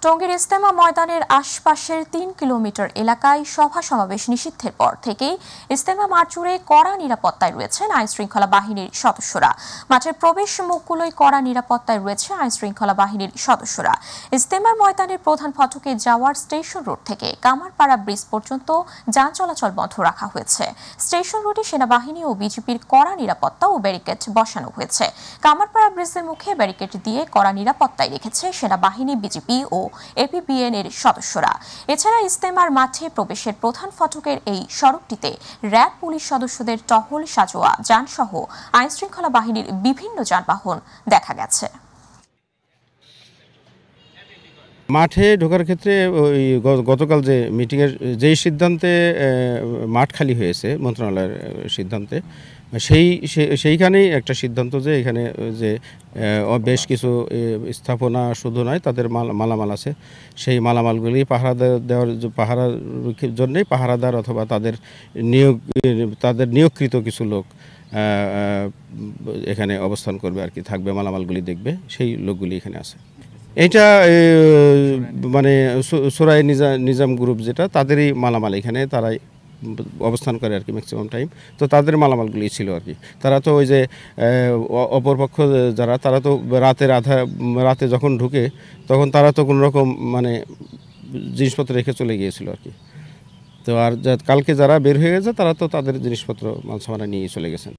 টঙ্গীর ইজতেমা ময়দানের আশপাশের ৩ কিলোমিটার এলাকায় সভা সমাবেশ নিষিদ্ধের পর থেকেই ইজতেমা মাঠ জুড়ে কড়া নিরাপত্তায় রয়েছেন আইনশৃঙ্খলা বাহিনীর সদস্যরা। মাঠের প্রবেশ মুখগুলোই কড়া নিরাপত্তায় রয়েছে আইনশৃঙ্খলা বাহিনীর সদস্যরা। ইজতেমার ময়দানের প্রধান ফটকে যাওয়ার স্টেশন রোড থেকে কামারপাড়া ব্রিজ পর্যন্ত যান চলাচল বন্ধ রাখা হয়েছে। স্টেশন রোডে সেনাবাহিনী ও বিজিবির কড়া নিরাপত্তা ও ব্যারিকেড বসানো হয়েছে। কামারপাড়া ব্রিজের মুখে ব্যারিকেড দিয়ে কড়া নিরাপত্তায় রেখেছে সেনাবাহিনী, বিজিবি ও এপিবিএন এর সদস্যরা। এছাড়া ইজতেমার মাঠে প্রবেশের প্রধান ফটকের এই সড়কটিতে র্যাব পুলিশ সদস্যদের টহল, সাজোয়া যানসহ আইনশৃঙ্খলা বাহিনীর বিভিন্ন যানবাহন দেখা গেছে। মাঠে ঢোকার ক্ষেত্রে ওই গতকাল যে মিটিংয়ের যেই সিদ্ধান্তে মাঠ খালি হয়েছে মন্ত্রণালয়ের সিদ্ধান্তে, সেইখানেই একটা সিদ্ধান্ত যে এখানে যে বেশ কিছু স্থাপনা শুধু নয়, তাদের মালামাল আছে, সেই মালামালগুলি পাহারার জন্যই পাহারাদার অথবা তাদের নিয়োগকৃত কিছু লোক এখানে অবস্থান করবে আর কি, থাকবে, মালামালগুলি দেখবে, সেই লোকগুলি এখানে আছে। এটা মানে সুরাই নিজাম গ্রুপ যেটা, তাদেরই মালামাল এখানে, তারাই অবস্থান করে আর কি ম্যাক্সিমাম টাইম। তো তাদের মালামালগুলি ছিল আর কি। তারা তো ওই যে অপরপক্ষ যারা, তারা তো রাতে যখন ঢুকে তখন তারা তো কোনো রকম মানে জিনিসপত্র রেখে চলে গিয়েছিল আর কি। তো আর কালকে যারা বের হয়ে গেছে তারা তো তাদের জিনিসপত্র মাল সামানা নিয়ে চলে গেছেন।